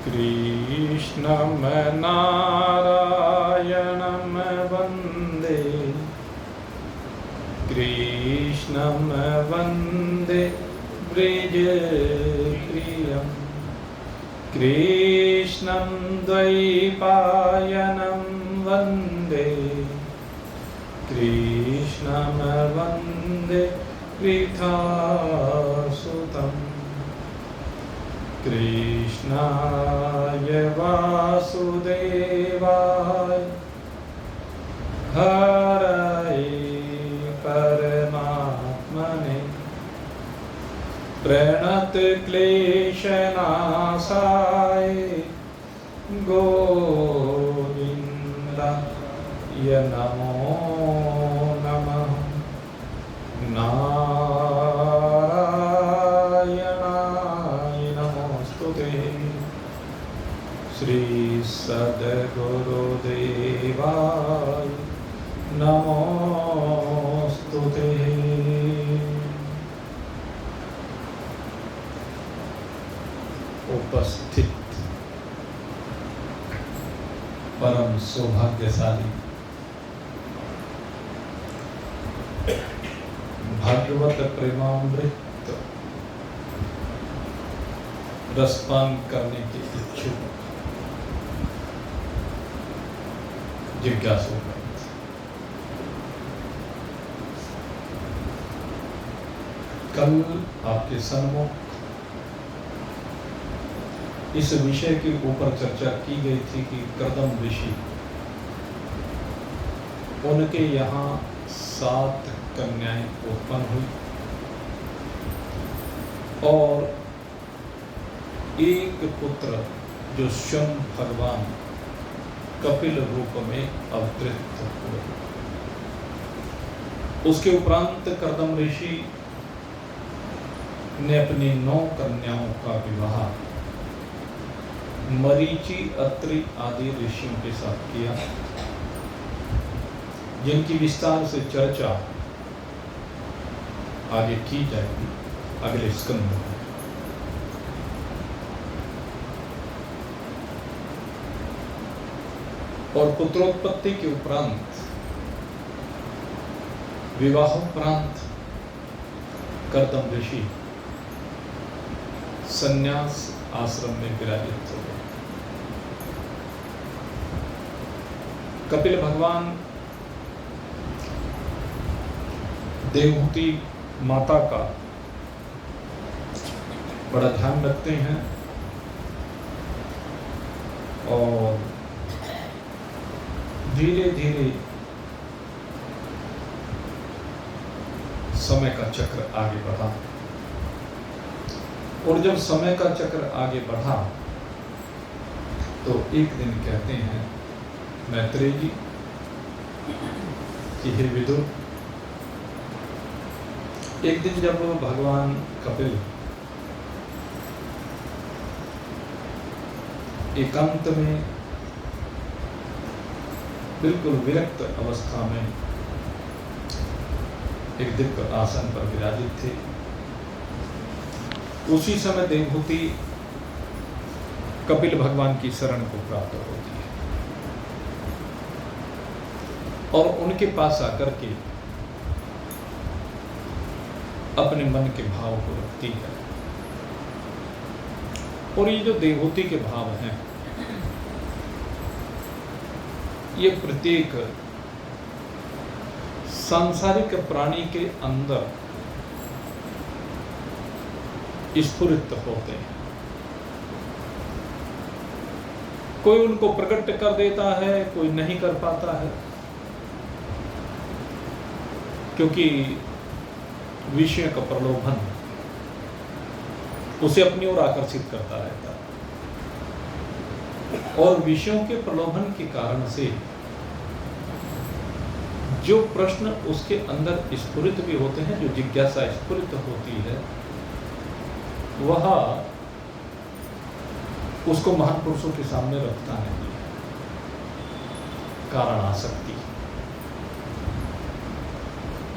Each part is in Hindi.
कृष्णं नारायणं वन्दे कृष्णं वन्दे ब्रजप्रियं कृष्णं द्वैपायनं वन्दे कृष्णं वन्दे वृथासुतं कृष्णाय वासुदेवाय हरये परमात्मने प्रणतक्लेशनाशाय गोविन्दाय नमो नमः। नारायणाय नमोस्तुते। श्री सद्गुरुदेवाय नमोस्तुते। उपस्थित परम सौभाग्यशाली भागवत प्रेमामृत रसपान करने के इच्छुक जिज्ञासु, कल आपके सन्मुख इस विषय के ऊपर चर्चा की गई थी कि कर्दम ऋषि, उनके यहाँ 7 कन्याएं उत्पन्न हुई और एक पुत्र जो स्वयं भगवान कपिल रूप में अवतरित हुए। उसके उपरांत कर्दम ऋषि ने अपनी 9 कन्याओं का विवाह मरीचि, अत्रि आदि ऋषियों के साथ किया, जिनकी विस्तार से चर्चा आगे की जाएगी अगले स्कंद में। और पुत्रोत्पत्ति के उपरांत विवाहोपरांत कर्दम ऋषि संन्यास आश्रम में विराजित हो गए। कपिल भगवान देवहूति माता का बड़ा ध्यान रखते हैं और धीरे धीरे समय का चक्र आगे बढ़ा। और जब समय का चक्र आगे बढ़ा तो एक दिन कहते हैं मैत्रेय जी कि हे विदुर, एक दिन जब भगवान कपिल एकांत में बिल्कुल विरक्त अवस्था में एक दिव्य आसन पर विराजित थे, उसी समय देवहूति कपिल भगवान की शरण को प्राप्त होती है और उनके पास आकर के अपने मन के भाव को रखती है। और ये जो देवहूति के भाव हैं, ये प्रत्येक सांसारिक प्राणी के अंदर स्फुरित होते हैं। कोई उनको प्रकट कर देता है, कोई नहीं कर पाता है, क्योंकि विषय का प्रलोभन उसे अपनी ओर आकर्षित करता रहता है और विषयों के प्रलोभन के कारण से जो प्रश्न उसके अंदर स्फुरित भी होते हैं, जो जिज्ञासा स्फुरित होती है, वह उसको महान पुरुषों के सामने रखता नहीं है। कारण आसक्ति।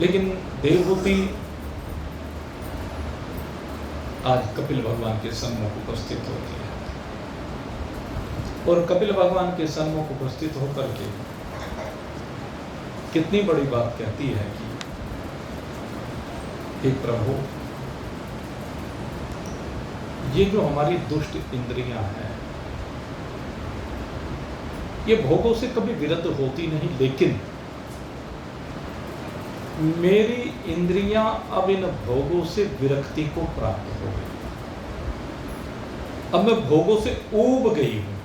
लेकिन देवहूति आज कपिल भगवान के सम्मुख उपस्थित होती है और कपिल भगवान के सन्मुख उपस्थित होकर के कितनी बड़ी बात कहती है कि हे प्रभु, ये जो हमारी दुष्ट इंद्रियां हैं, ये भोगों से कभी विरत होती नहीं, लेकिन मेरी इंद्रियां अब इन भोगों से विरक्ति को प्राप्त हो गई। अब मैं भोगों से ऊब गई हूं।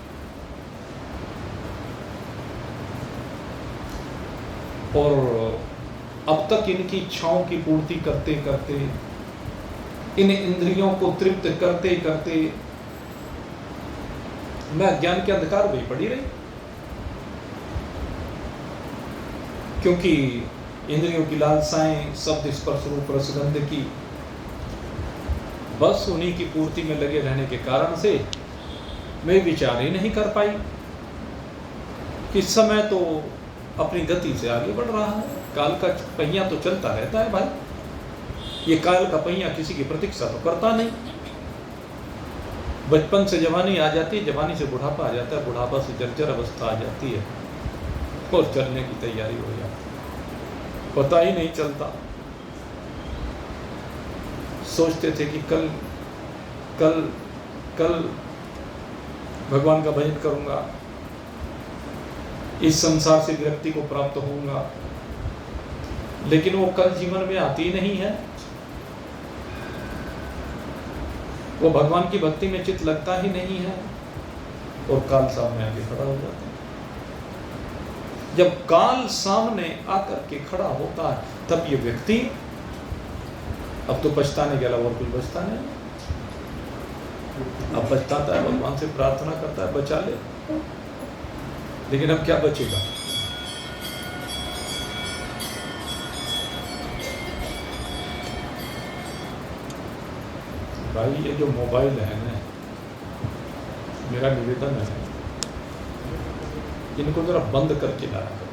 और अब तक इनकी इच्छाओं की पूर्ति करते करते, इन इंद्रियों को तृप्त करते करते मैं अज्ञान के अंधकार में पड़ी रही, क्योंकि इंद्रियों की लालसाएं, शब्द, स्पर्श, रूप, रसगंध की, बस उन्हीं की पूर्ति में लगे रहने के कारण से मैं विचार ही नहीं कर पाई कि समय तो अपनी गति से आगे बढ़ रहा है। काल का पहिया तो चलता रहता है भाई, ये काल का पहिया किसी की प्रतीक्षा तो करता नहीं। बचपन से जवानी आ जाती है, जवानी से बुढ़ापा आ जाता है, बुढ़ापा से जर्जर अवस्था आ जाती है और चलने की तैयारी हो जाती है, पता ही नहीं चलता। सोचते थे कि कल कल कल भगवान का भजन करूंगा, इस संसार से विरक्ति को प्राप्त होऊंगा, लेकिन वो कल जीवन में आती नहीं है। वो भगवान की भक्ति में चित्त लगता ही नहीं है और काल सामने आके खड़ा हो जाता है। जब काल सामने आकर के खड़ा होता है, तब ये व्यक्ति अब तो पछताने के अलावा और कुछ बचता नहीं। अब पछताता है, भगवान से प्रार्थना करता है बचा ले, लेकिन अब क्या बचेगा? भाई ये जो मोबाइल है ना, मेरा निवेदन है, इनको जरा बंद करके लाया करो।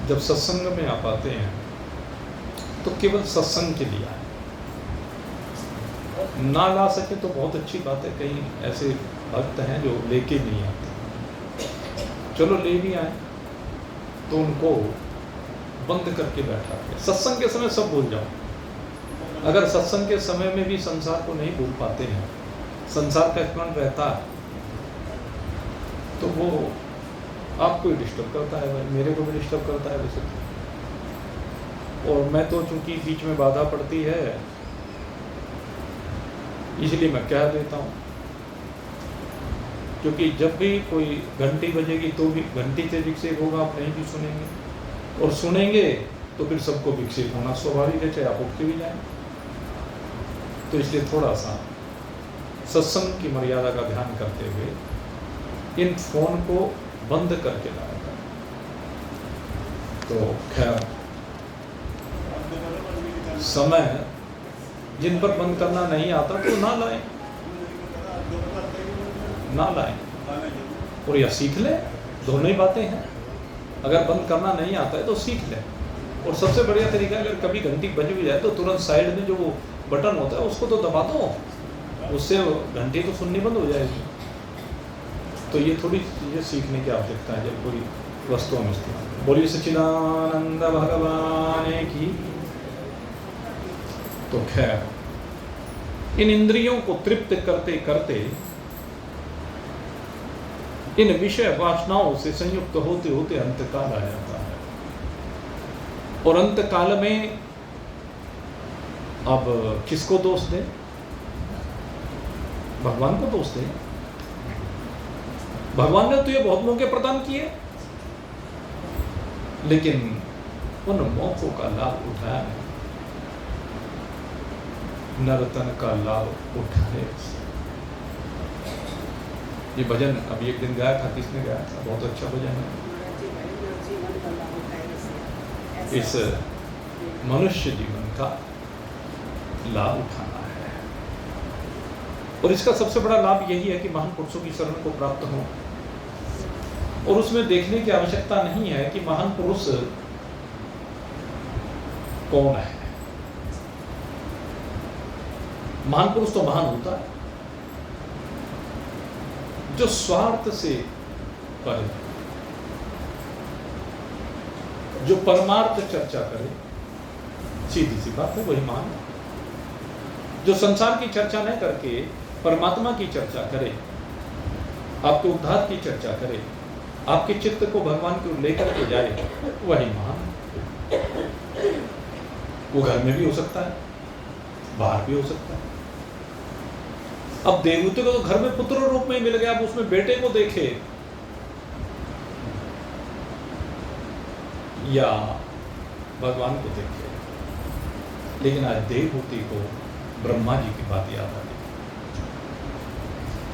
जब सत्संग में आप आते हैं तो केवल सत्संग के लिए आए, ना ला सके तो बहुत अच्छी बात है। कहीं ऐसे भक्त हैं जो लेके नहीं आते, चलो ले भी आए तो उनको बंद करके बैठा के सत्संग के समय सब भूल जाओ। अगर सत्संग के समय में भी संसार को नहीं भूल पाते हैं, संसार का स्मरण रहता है, तो वो आपको ही डिस्टर्ब करता है, मेरे को भी डिस्टर्ब करता है वैसे। और मैं तो चूंकि बीच में बाधा पड़ती है, इसलिए मैं कह देता हूँ, क्योंकि जब भी कोई घंटी बजेगी तो भी घंटी से विक्षेप होगा, आप नहीं भी सुनेंगे, और सुनेंगे तो फिर सबको विक्षेप होना स्वाभाविक है, चाहे आप उठ के भी जाएं। तो इसलिए थोड़ा सा सत्संग की मर्यादा का ध्यान करते हुए इन फोन को बंद करके लाया था। तो खैर, समय जिन पर बंद करना नहीं आता तो ना लाएं, ना लाएं, और या सीख ले, दोनों ही बातें हैं। अगर बंद करना नहीं आता है तो सीख ले। और सबसे बढ़िया तरीका, अगर कभी घंटी बज भी जाए तो तुरंत साइड में जो वो बटन होता है उसको तो दबा दो, उससे घंटी तो सुननी बंद हो जाएगी। तो ये थोड़ी चीज़ें सीखने की आवश्यकता है जब कोई वस्तु में इस्तेमाल। बोलिए सच्चिदानंद भगवान की। तो खैर, इन इंद्रियों को तृप्त करते करते इन विषय वासनाओं से संयुक्त होते होते अंतकाल आ जाता है, और अंतकाल में अब किसको दोष दें? भगवान को दोष दें। भगवान ने तो ये बहुत मौके प्रदान किए, लेकिन उन मौकों का लाभ उठाया नहीं, नर्तन का लाभ उठाए। ये भजन अभी एक दिन गाया था, किसने गाया था? बहुत अच्छा भजन है। इस मनुष्य जीवन का लाभ उठाना है, और इसका सबसे बड़ा लाभ यही है कि महान पुरुषों की शरण को प्राप्त हो। और उसमें देखने की आवश्यकता नहीं है कि महान पुरुष कौन है। महान पुरुष तो महान होता है, जो स्वार्थ से परे, जो परमार्थ चर्चा करे, सीधी सी बात है वही महान। जो संसार की चर्चा नहीं करके परमात्मा की चर्चा करे, आपके उद्धार की चर्चा करे, आपके चित्त को भगवान की ओर लेकर के जाए, वही महान। वो घर में भी हो सकता है, बाहर भी हो सकता है। अब देवदूत को तो घर में पुत्र रूप में ही मिल गया, अब उसमें बेटे को देखे या भगवान को देखे। लेकिन आज देवहूति को ब्रह्मा जी की बात याद आ गई।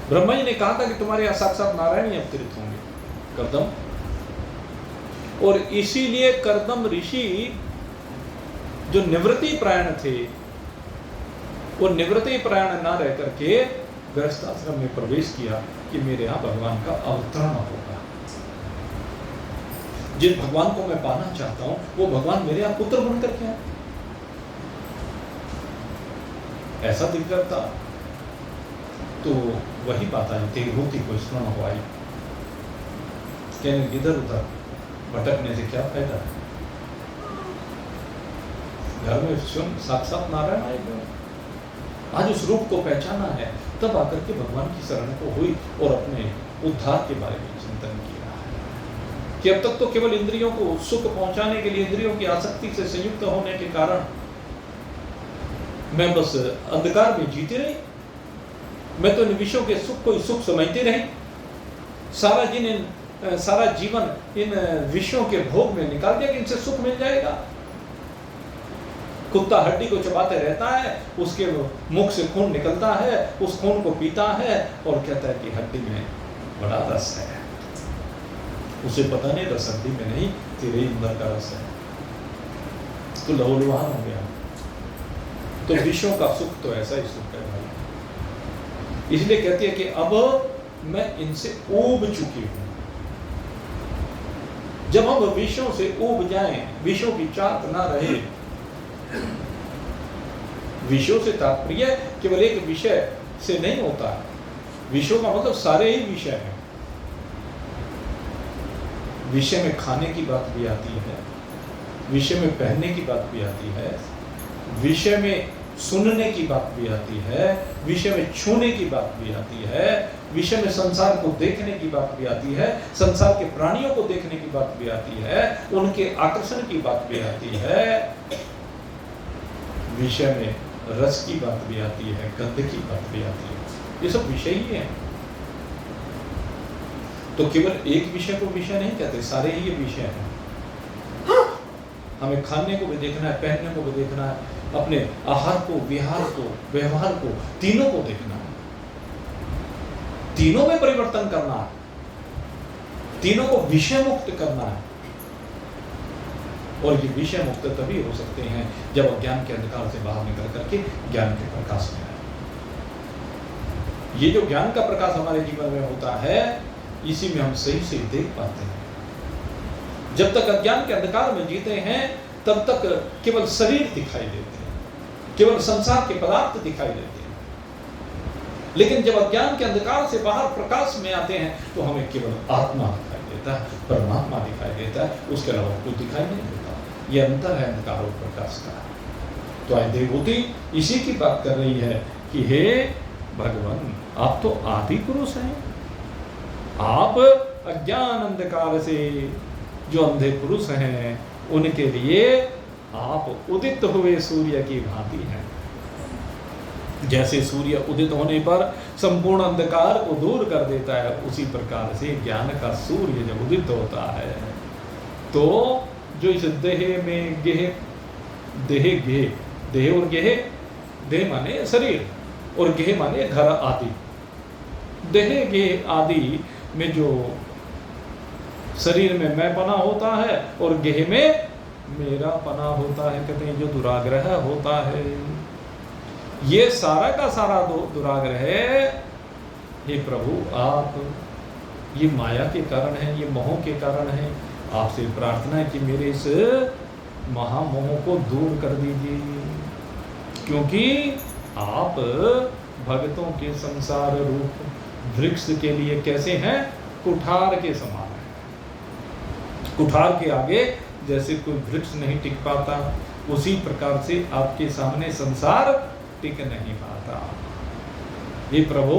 ब्रह्मा जी ने कहा था कि तुम्हारे यहां साक्षात नारायण ही अवतरित होंगे, कर्दम। और इसीलिए कर्दम ऋषि जो निवृत्ति प्रायण थे, वो निवृत्ति प्रायण ना रह करके गृहस्थ आश्रम में प्रवेश किया कि मेरे यहां भगवान का अवतरण होगा। जिस भगवान को मैं पाना चाहता हूं वो भगवान मेरे यहां पुत्र बन करके आए। ऐसा दिख करता तो वही बात आई, देवहूति को स्मरण हो आई। कहने इधर उधर भटकने से क्या फायदा है, घर में स्वयं साक्षात नारायण आए गए। आज उस रूप को पहचाना है, तब आकर के भगवान की शरण को हुई और अपने उद्धार के बारे में चिंतन किया है कि अब तक तो केवल इंद्रियों को सुख पहुंचाने के लिए, इंद्रियों की आसक्ति से संयुक्त होने के कारण मैं बस अंधकार में जीती रही। मैं तो इन विषयों के सुख को सुख समझती रही। सारा जीवन इन विषयों के भोग में निकाल दिया कि इनसे सुख मिल जाएगा। कुत्ता हड्डी को चबाते रहता है, उसके मुख से खून निकलता है, उस खून को पीता है और कहता है कि हड्डी में बड़ा रस है। उसे पता नहीं रस हड्डी में नहीं, तेरे अंदर का रस है। तो लहूलुहान हो गया। तो विषयों का सुख तो ऐसा ही सुख है भाई। इसलिए कहती है कि अब मैं इनसे ऊब चुकी हूं। जब हम विषयों से ऊब जाएं, विषयों की चाहत ना रहे। विषयों से तात्पर्य केवल एक विषय से नहीं होता है। विषयों का मतलब सारे ही विषय हैं। विषय में खाने की बात भी आती है, विषय में पहनने की बात भी आती है, विषय में सुनने की बात भी आती है, विषय में छूने की बात भी आती है, विषय में संसार को देखने की बात भी आती है, संसार के प्राणियों को देखने की बात भी आती है, उनके आकर्षण की बात भी आती है, विषय में रस की बात भी आती है, गंध की बात भी आती है। ये सब विषय ही हैं। तो केवल एक विषय को विषय नहीं कहते, सारे ही ये विषय हैं। हमें खाने को भी देखना है, पहनने को भी देखना है, अपने आहार को, विहार को, व्यवहार को, तीनों को देखना है। तीनों में परिवर्तन करना है, तीनों को विषय मुक्त करना है। और ये विषय मुक्त तभी हो सकते हैं जब अज्ञान के अंधकार से बाहर निकल करके ज्ञान के प्रकाश में आए। ये जो ज्ञान का प्रकाश हमारे जीवन में होता है, इसी में हम सही से देख पाते हैं। जब तक अज्ञान के अंधकार में जीते हैं तब तक केवल शरीर दिखाई देते हैं, केवल संसार के पदार्थ दिखाई देते हैं। लेकिन जब अज्ञान के अंधकार से बाहर प्रकाश में आते हैं तो हमें केवल आत्मा दिखाई देता है, परमात्मा दिखाई देता है, उसके अलावा कुछ दिखाई नहीं देता। ये अंतर है अंधकार और प्रकाश का। तो आज देवहूति इसी की बात कर रही है कि हे भगवान, आप तो आदि पुरुष हैं। आप अज्ञान अंधकार से जो अंधे पुरुष हैं उनके लिए आप उदित हुए सूर्य की भांति हैं। जैसे सूर्य उदित होने पर संपूर्ण अंधकार को दूर कर देता है, उसी प्रकार से ज्ञान का सूर्य जब उदित होता है तो जो इस देह में देह और गेह, देह माने शरीर और गेह माने घर आदि, देह गेह आदि में जो शरीर में मैं पना होता है और गेह में मेरा पना होता है, कहते हैं जो दुराग्रह होता है, ये सारा का सारा दुराग्रह है। हे प्रभु, आप ये माया के कारण है, ये मोह के कारण है। आपसे प्रार्थना है कि मेरे इस महामोह को दूर कर दीजिए, क्योंकि आप भक्तों के संसार रूप वृक्ष के लिए कैसे हैं? कुठार के समान है। कुठार के आगे जैसे कोई वृक्ष नहीं टिक पाता, उसी प्रकार से आपके सामने संसार टिक नहीं पाता। हे प्रभु,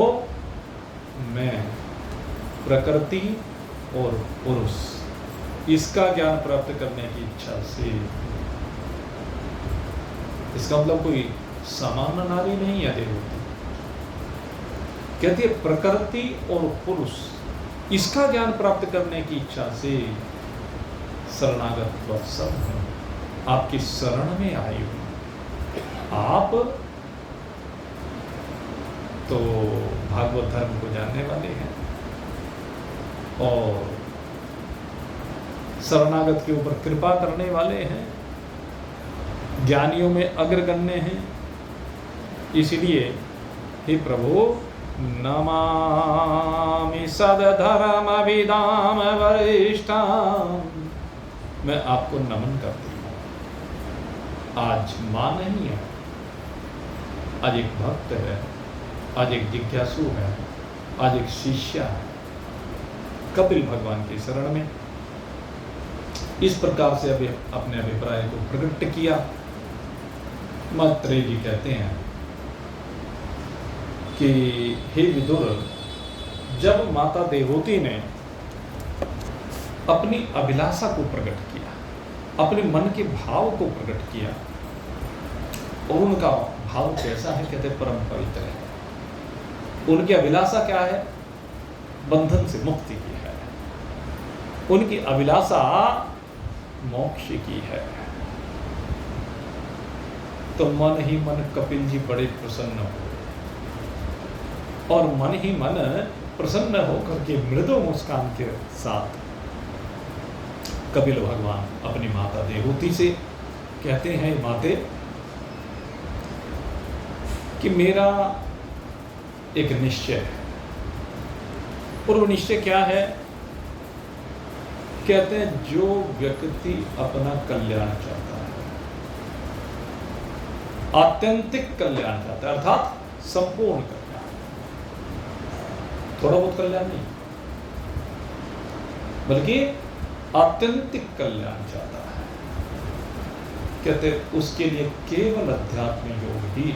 मैं प्रकृति और पुरुष इसका ज्ञान प्राप्त करने की इच्छा से, इसका मतलब कोई सामान्य नारी नहीं है देवती, कहती है प्रकृति और पुरुष इसका ज्ञान प्राप्त करने की इच्छा से शरणागत वत्सल हूं, आपकी शरण में आई हूं। आप तो भागवत धर्म को जानने वाले हैं और शरणागत के ऊपर कृपा करने वाले हैं, ज्ञानियों में अग्रगण्य हैं। इसलिए हे प्रभु, नमामि सद्धर्मविदां वरिष्ठां, मैं आपको नमन करती हूँ। आज माँ नहीं है, आज एक भक्त है, आज एक जिज्ञासु है, आज एक शिष्य है, कपिल भगवान की शरण में। इस प्रकार से अभी अपने अभिप्राय को प्रकट किया। मैत्रेय जी कहते हैं कि हे विदुर, जब माता देवहूति ने अपनी अभिलाषा को प्रकट किया, अपने मन के भाव को प्रकट किया, और उनका भाव कैसा है? कहते परम पवित्र है। उनकी अभिलाषा क्या है? बंधन से मुक्ति की है। उनकी अभिलाषा मोक्ष की है। तो मन ही मन कपिल जी बड़े प्रसन्न हुए, और मन ही मन प्रसन्न होकर के मृदु मुस्कान के साथ कपिल भगवान अपनी माता देवहूति से कहते हैं, माते, कि मेरा एक निश्चय है। और वो निश्चय क्या है? कहते हैं, जो व्यक्ति अपना कल्याण चाहता है, आत्यंतिक कल्याण चाहता है, अर्थात संपूर्ण कल्याण, थोड़ा बहुत कल्याण नहीं, बल्कि आत्यंतिक कल्याण चाहता है, कहते उसके लिए केवल अध्यात्म योग ही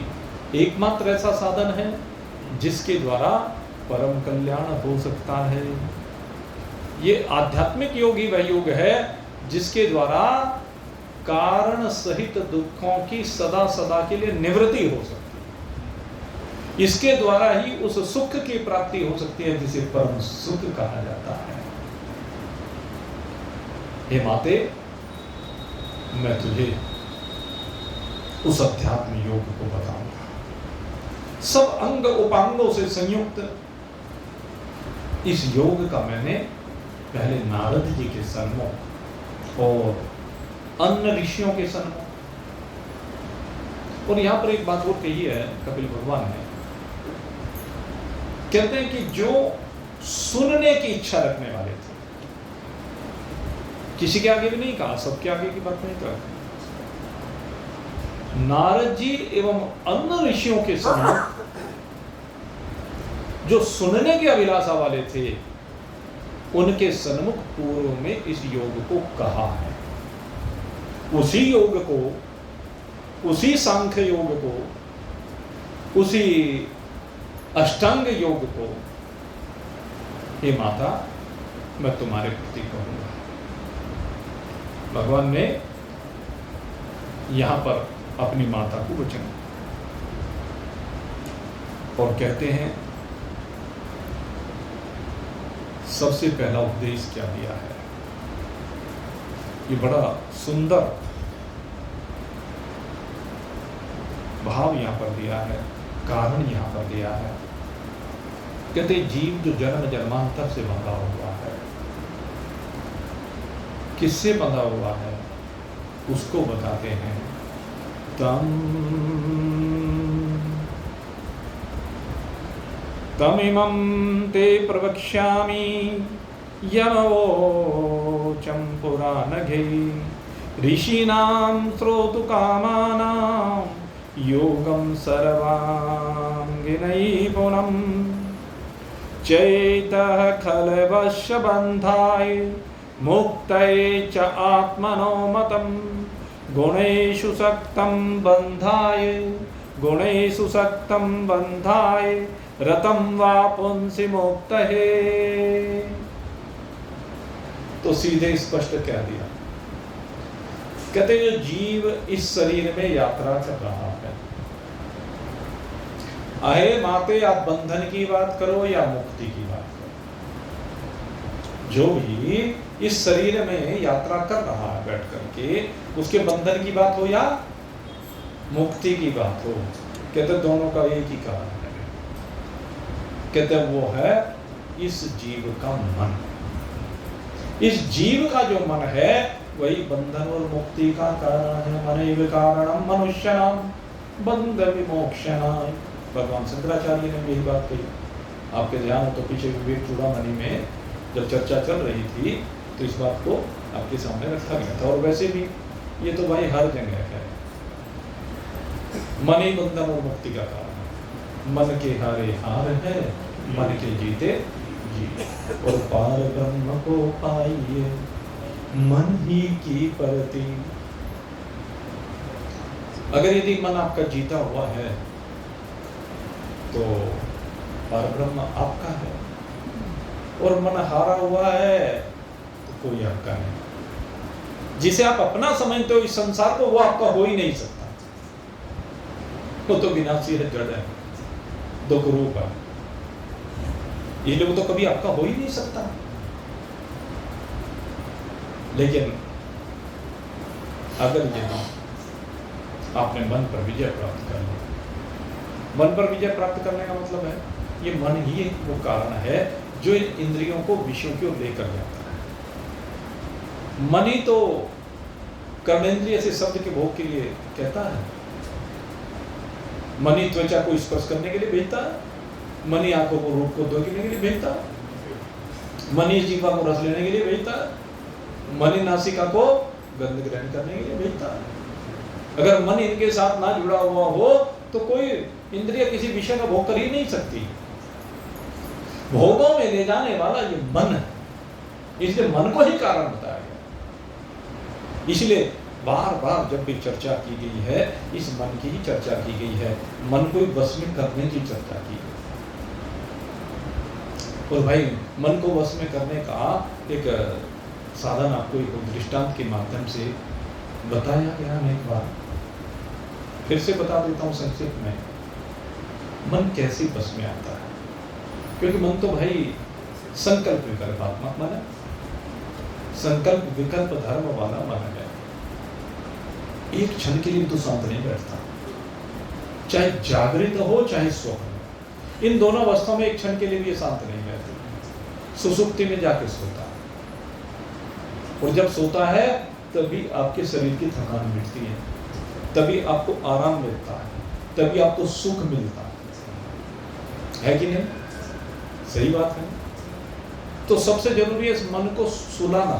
एकमात्र ऐसा साधन है जिसके द्वारा परम कल्याण हो सकता है। ये आध्यात्मिक योग ही वह योग है जिसके द्वारा कारण सहित दुखों की सदा सदा के लिए निवृत्ति हो सकती है। इसके द्वारा ही उस सुख की प्राप्ति हो सकती है जिसे परम सुख कहा जाता है। हे माते, मैं तुझे उस अध्यात्म योग को बताऊंगा, सब अंग उपांगों से संयुक्त इस योग का मैंने पहले नारद जी के सन्मुख और अन्य ऋषियों के सन्मुख, और यहां पर एक बात और कही है कपिल भगवान ने, कहते हैं कि जो सुनने की इच्छा रखने वाले थे, किसी के आगे भी नहीं कहा, सबके आगे की बात नहीं कर, नारद जी एवं अन्य ऋषियों के सन्मुख जो सुनने के अभिलाषा वाले थे, उनके सन्मुख पूर्व में इस योग को कहा है। उसी योग को, उसी सांख्य योग को, उसी अष्टांग योग को, हे माता, मैं तुम्हारे प्रति कहूंगा। भगवान ने यहां पर अपनी माता को वचन, और कहते हैं सबसे पहला उपदेश क्या दिया है? ये बड़ा सुंदर भाव यहां पर दिया है, कारण यहां पर दिया है। कहते जीव जो जन्म जन्मांतर से बंधा हुआ है, किससे बंधा हुआ है उसको बताते हैं। तमिमं ते प्रवक्ष्यामि यमवोचं पुराणघे ऋषीणां श्रोतुकामानां योगं सर्वाङ्गिनैपुणं चेतः खलवश्य बन्धाय मुक्तये च आत्मनो मतं गुणेषु सक्तं बन्धाय रतं वा पुंसि मुक्तये। तो सीधे स्पष्ट कह दिया, कहते जो जीव इस शरीर में यात्रा कर रहा है, अहे माते आप बंधन की बात करो या मुक्ति की बात करो, जो भी इस शरीर में यात्रा कर रहा है बैठ करके, उसके बंधन की बात हो या मुक्ति की बात हो, कहते दोनों का एक ही कारण है। कहते वो है इस जीव का मन। इस जीव का जो मन है वही बंधन और मुक्ति का कारण है। मनेव कारणम मनुष्यनाम बंध विमोक्षणाय। भगवान शंकराचार्य ने भी यही बात कही। आपके ध्यान हो तो पीछे विवेक चूड़ामणि में जब चर्चा चल रही थी तो इस बात को आपके सामने रखा गया था। और वैसे भी ये तो भाई हर जगह है, मन ही बंधन और मुक्ति का कारण है। मन के हारे हार है, मन के जीते जीत। और पार ब्रह्म को पाइए मन ही की परती। अगर यदि मन आपका जीता हुआ है तो पार ब्रह्म आपका है, और मन हारा हुआ है तो कोई आपका नहीं। जिसे आप अपना समझते हो इस संसार को, वो आपका हो ही नहीं सकता। वो तो विनाशी है, जड़ है, दुख रूप है, ये लोग तो कभी आपका हो ही नहीं सकता। लेकिन अगर यदि आपने मन पर विजय प्राप्त कर लिया, मन पर विजय प्राप्त करने का मतलब है ये मन ही वो कारण है जो इन इंद्रियों को विषयों की ओर लेकर जाता है। मन ही तो कर्मेंद्रिय से शब्द के भोग के लिए कहता है। मन ही त्वचा को स्पर्श करने के लिए भेजता है, मन ही आंखों को रूप को देखने के लिए भेजता है, मन ही जीवा को रस लेने के लिए भेजता है, मन ही नासिका को गंध ग्रहण करने के लिए भेजता है। अगर मन इनके साथ ना जुड़ा हुआ हो तो कोई इंद्रिय किसी विषय का भोग कर ही नहीं सकती। भोगों में ले जाने वाला ये मन है, इसलिए मन को ही कारण बताया गया। इसलिए बार बार जब भी चर्चा की गई है इस मन की ही चर्चा की गई है, मन को वश में करने की चर्चा की गई। और भाई मन को वश में करने का एक साधन आपको एक दृष्टांत के माध्यम से बताया गया है। एक बार फिर से बता देता हूँ संक्षिप्त में, मन कैसे बस में आता है। क्योंकि मन तो भाई संकल्प विकल्पात्मक मन है, संकल्प विकल्प धर्म वाला मन है। एक क्षण के लिए तो शांत नहीं बैठता, चाहे जागृत हो चाहे स्वप्न, इन दोनों अवस्थाओं में एक क्षण के लिए भी शांत नहीं बैठता। सुसुप्ति में जाके सोता है, और जब सोता है तभी आपके शरीर की थकान मिटती है, तभी आपको आराम मिलता है, तभी आपको सुख मिलता है कि नहीं? सही बात है। तो सबसे जरूरी है इस मन को सुलाना।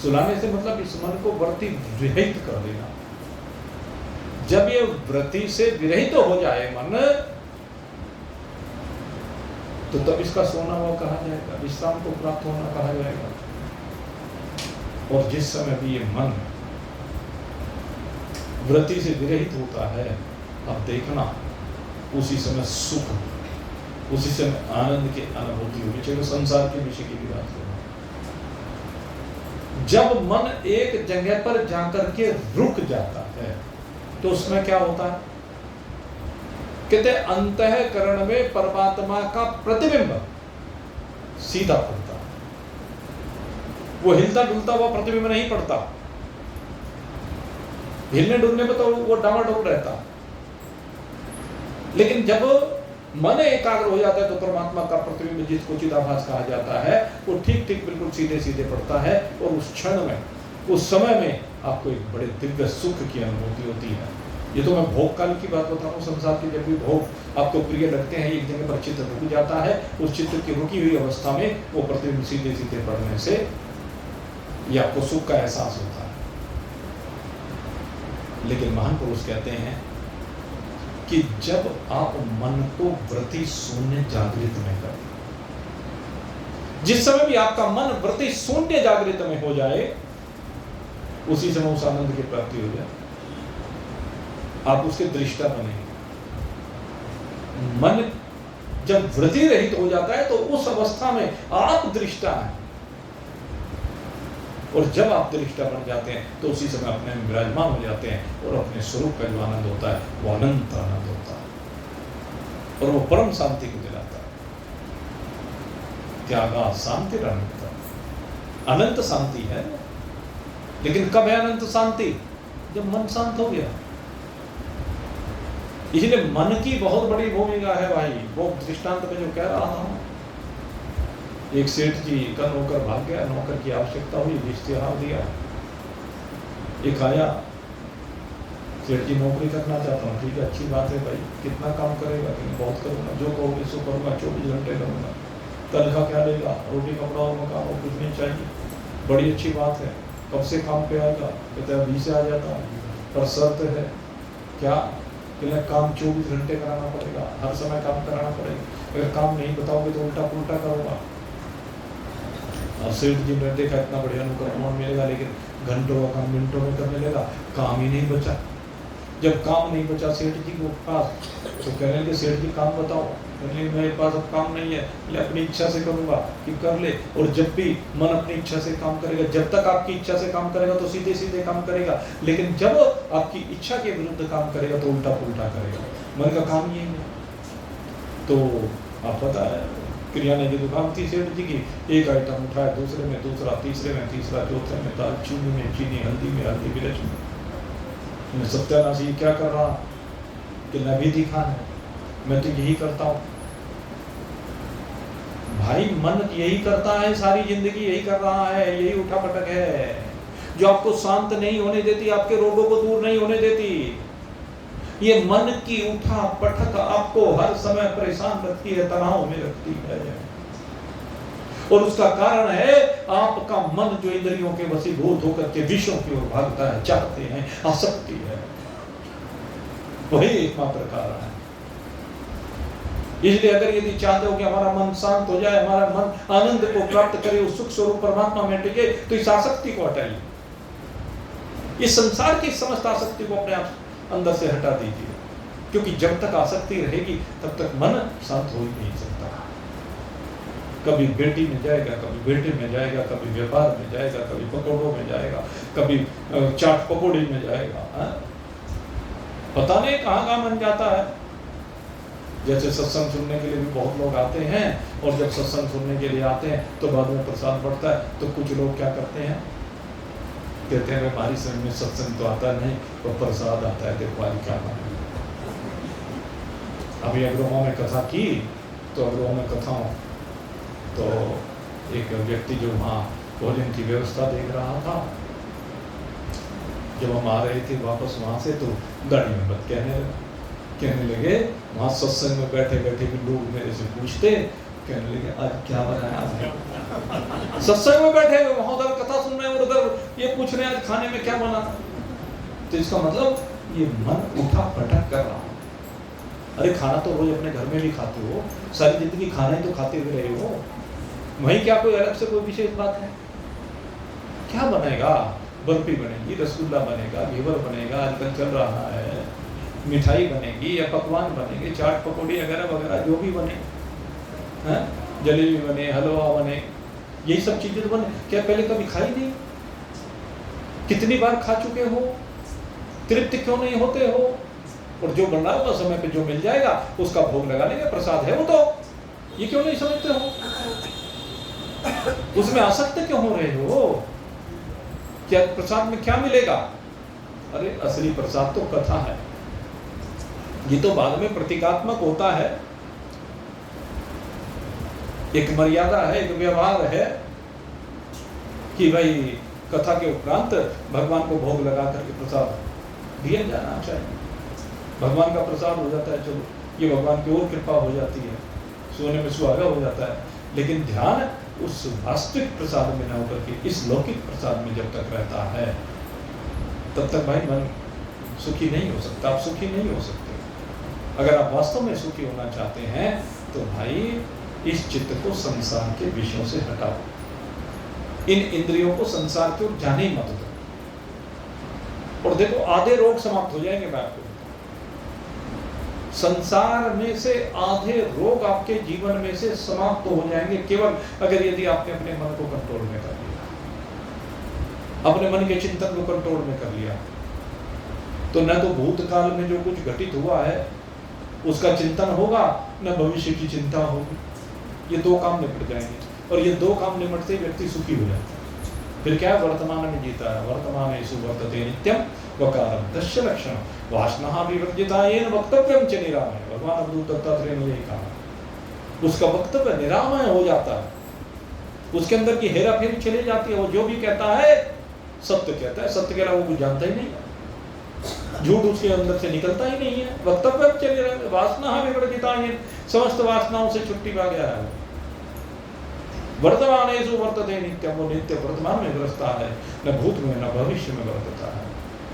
सुलाने से मतलब इस मन को वृत्ति विरहित कर देना। जब ये वृत्ति से विरहित हो जाए मन, तो तब इसका सोना हुआ कहा जाएगा, विश्राम को प्राप्त होना कहा जाएगा। और जिस समय भी ये मन वृत्ति से विरहित होता है, अब देखना उसी समय सुख, उसी समय आनंद की अनुभूति होगी, चाहे संसार के विषय की भी बात हो। जब मन एक जगह पर जाकर के रुक जाता है तो उसमें क्या होता है? कहते अंतःकरण में परमात्मा का प्रतिबिंब सीधा पड़ता है। वो हिलता डुलता हुआ प्रतिबिंब नहीं पड़ता। हिलने डुलने में तो वो डामाडोल रहता, लेकिन जब मन एकाग्र हो जाता है तो परमात्मा का प्रतिबिंब, जिसको चिदाभास कहा जाता है, वो ठीक ठीक बिल्कुल सीधे सीधे पड़ता है। और उस क्षण में, उस समय में आपको एक बड़े दिव्य सुख की अनुभूति होती है। ये तो मैं भोग काल की बात बता रहा हूँ। संसार के जब भी भोग आपको प्रिय लगते हैं, एक जगह पर चित्त रुक जाता है, उस चित्त की रुकी हुई अवस्था में वो प्रतिबिंब सीधे सीधे पड़ने से ये आपको सुख का एहसास होता है। लेकिन महान पुरुष कहते हैं कि जब आप मन को वृत्ति शून्य जागृत में करें, जिस समय भी आपका मन वृत्ति शून्य जागृत में हो जाए, उसी समय उस आनंद की प्राप्ति हो जाए, आप उसके दृष्टा बनेंगे। मन जब वृत्ति रहित हो जाता है तो उस अवस्था में आप दृष्टा हैं, और जब आप दृष्टा बन जाते हैं तो उसी समय अपने में विराजमान हो जाते हैं, और अपने स्वरूप का जो आनंद होता है वो अनंत आनंद होता है, और वो परम शांति को दिलाता है। त्यागा शांति अनंत, अनंत शांति है। लेकिन कब है अनंत शांति? जब मन शांत हो गया। इसलिए मन की बहुत बड़ी भूमिका है भाई। वो दृष्टांत में जो कह रहा हूं, एक सेठ जी का नौकर भाग गया, नौकर की आवश्यकता हुई, इश्तिहार दिया, एक आया, सेठ जी नौकरी करना चाहता हूँ। ठीक है, अच्छी बात है भाई, कितना काम करेगा? बहुत करूँगा, जो कहोगे सो करूँगा, 24 घंटे करूँगा। तनख्वाह क्या लेगा? रोटी कपड़ा और मकान और कुछ नहीं चाहिए। बड़ी अच्छी बात है। कब से काम पे आएगा? कहते हैं अभी से आ जाता हूँ, पर शर्त है। क्या? कि काम 24 घंटे कराना पड़ेगा, हर समय काम कराना पड़ेगा, अगर काम नहीं बताओगे तो उल्टा पुल्टा करूँगा। और सेठ जी ने देखा इतना बढ़िया नौकर अमाउंट मिलेगा, लेकिन घंटों का काम मिनटों में करने लगा, काम ही नहीं बचा। जब काम नहीं बचा सेठ जी के पास, तो कहने लगे सेठ जी काम बताओ। कहने लगे मेरे पास अब काम नहीं है, मैं अपनी इच्छा से करूँगा। कि कर ले। और जब भी मन अपनी इच्छा से काम करेगा, जब तक आपकी इच्छा से काम करेगा तो सीधे सीधे काम करेगा, लेकिन जब आपकी इच्छा के विरुद्ध काम करेगा तो उल्टा पुल्टा करेगा। मन का काम यही है। तो आप पता है, किराने की दुकान थी सेठ जी की, एक आइटम उठाया, दूसरे में दूसरा, तीसरे में तीसरा, चौथे में दाल, चीनी में चीनी, हल्दी में हल्दी, मिर्च में सत्यानाशी। क्या कर रहा कि नबी दिखाना है, मैं तो यही करता हूँ। भाई मन यही करता है, सारी जिंदगी यही कर रहा है, यही उठा पटक है जो आपको शांत नहीं होने देती, आपके रोगों को दूर नहीं होने देती। ये मन की उठा पटक आपको हर समय परेशान रखती है, तनाव में रखती है, और उसका कारण है आपका मन जो इंद्रियों के वशीभूत होकर के विषयों की ओर भागता है, चाहते हैं, आसक्ति है, वही एकमात्र कारण है। इसलिए अगर यदि चाहते हो कि हमारा मन शांत हो जाए, हमारा मन आनंद को प्राप्त करे, उस सुख स्वरूप परमात्मा में टिके, तो इस आसक्ति को हटाइए, इस संसार की समस्त आसक्ति को अपने आप अंदर से हटा दीजिए। क्योंकि जब तक आसक्ति रहेगी तब तक मन शांत हो ही नहीं सकता। कभी बेटी में जाएगा, कभी बेटे में जाएगा, कभी व्यापार में जाएगा, कभी पकौड़ों में जाएगा, कभी चाट पकौड़ी में जाएगा, पता नहीं कहाँ कहाँ मन जाता है। जैसे सत्संग सुनने के लिए भी बहुत लोग आते हैं, और जब सत्संग सुनने के लिए आते हैं तो बाद में प्रसाद बढ़ता है, तो कुछ लोग क्या करते हैं, कहते हैं हमारी समझ में सत्संग तो आता नहीं, तो प्रसाद आता है, देखो आज क्या बना। अभी अग्रहों में कथा की, तो अग्रहों में कथाओं, तो एक व्यक्ति जो वहाँ भोजन की व्यवस्था देख रहा था, जब हम आ रहे थे वापस वहाँ से, तो गाड़ी में बात कहने लगे, वहाँ सत्संग में बैठे बैठे भी लोग मेरे से पूछते, कहने लगे आज क्या बनाया आपने? सत्संग में बैठे हुए वहाँ उधर कथा सुन रहे हैं, और उधर ये पूछ रहे हैं आज खाने में क्या बना। तो इसका मतलब ये मन उठा पटक कर रहा है। अरे खाना तो रोज अपने घर में भी खाते हो, सारी जिंदगी खाना ही तो खाते हुए रहे हो, वहीं क्या कोई अलग से कोई विशेष बात है? क्या बनेगा? बर्फी बनेगी, रसगुल्ला बनेगा, घेवर बनेगा, आजकल चल रहा है, मिठाई बनेगी या पकवान बनेंगे, चाट पकौड़ी वगैरह वगैरह जो भी बने, जलेबी बने, हलवा बने, यही सब चीजें तो बने। क्या पहले कभी खाई नहीं? कितनी बार खा चुके हो? तृप्त क्यों नहीं होते हो? और जो बन रहा होगा समय पे जो मिल जाएगा उसका भोग लगा लेंगे, प्रसाद है वो, तो ये क्यों नहीं समझते हो? उसमें आसक्त क्यों हो रहे हो? क्या प्रसाद में क्या मिलेगा? अरे असली प्रसाद तो कथा है, ये तो बाद में प्रतीकात्मक होता है, एक मर्यादा है, एक व्यवहार है कि भाई कथा के उपरांत भगवान को भोग लगा करके प्रसाद दिया जाना चाहिए। भगवान का प्रसाद हो जाता है, चलो ये भगवान की और कृपा हो जाती है, सोने में सुहागा हो जाता है। लेकिन ध्यान उस वास्तविक प्रसाद में न होकर के इस लौकिक प्रसाद में जब तक रहता है, तब तक भाई मन सुखी नहीं हो सकता, आप सुखी नहीं हो सकते। अगर आप वास्तव में सुखी होना चाहते हैं तो भाई इस चित्त को संसार के विषयों से हटाओ, इन इंद्रियों को संसार की ओर जाने ही मत दो। और देखो आधे रोग समाप्त हो जाएंगे। मैं आपको संसार में से आधे रोग आपके जीवन में से समाप्त हो जाएंगे, केवल अगर यदि आपने अपने मन को कंट्रोल में कर लिया, अपने मन के चिंतन को कंट्रोल में कर लिया, तो न तो भूतकाल में जो कुछ घटित हुआ है उसका चिंतन होगा, न भविष्य की चिंता होगी। ये दो काम निपट जाएंगे, और ये दो काम निपटते ही व्यक्ति सुखी हो जाता है। फिर क्या वर्तमान में जीता है। वर्तमान सुवर्तते नित्यम वकारम तस्य लक्षण वासना विवर्जिता येन वक्तव्यम च निरामय। भगवान अवधूत दत्तात्रेय ने यही कहा। उसका वक्तव्य निरामय हो जाता है, उसके अंदर की हेरा फेरी चली जाती है। वो जो भी कहता है सत्य कहता है, सत्य के अलावा वो कुछ जानता ही नहीं, झूठ उसके अंदर से निकलता ही नहीं है। वक्तव्य चले रहे, वासना विवर्जिता येन, समस्त वासनाओं से छुट्टी पा गया है। वर्तमानेषु वर्तते नित्यम, वो नित्य वर्तमान में बरसता है, न भूत में न भविष्य में बरतता है।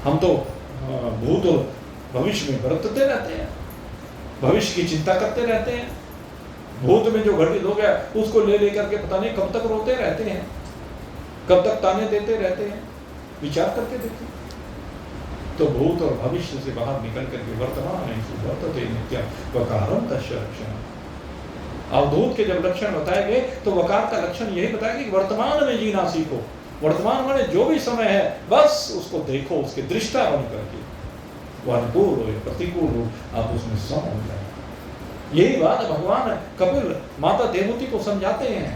हम तो भूत और भविष्य में बरतते रहते हैं, भविष्य की चिंता करते रहते हैं। भूत में जो घटित हो गया उसको ले लेकर के पता नहीं कब तक रोते रहते हैं, कब तक ताने देते रहते हैं। विचार करके देखिए। तो भूत और भविष्य से बाहर निकल करके वर्तमानेषु वर्तते नित्यम वकारम तस्य लक्षणम। अवधूत के जब लक्षण बताए गए तो वकार का लक्षण यही बताया कि वर्तमान में जीना सीखो। वर्तमान में जो भी समय है बस उसको देखो, उसके दृष्टा बन करके, वो अनुकूल हो या प्रतिकूल हो आप उसमें सम हो जाए। यही बात भगवान कपिल माता देवहूति को समझाते हैं।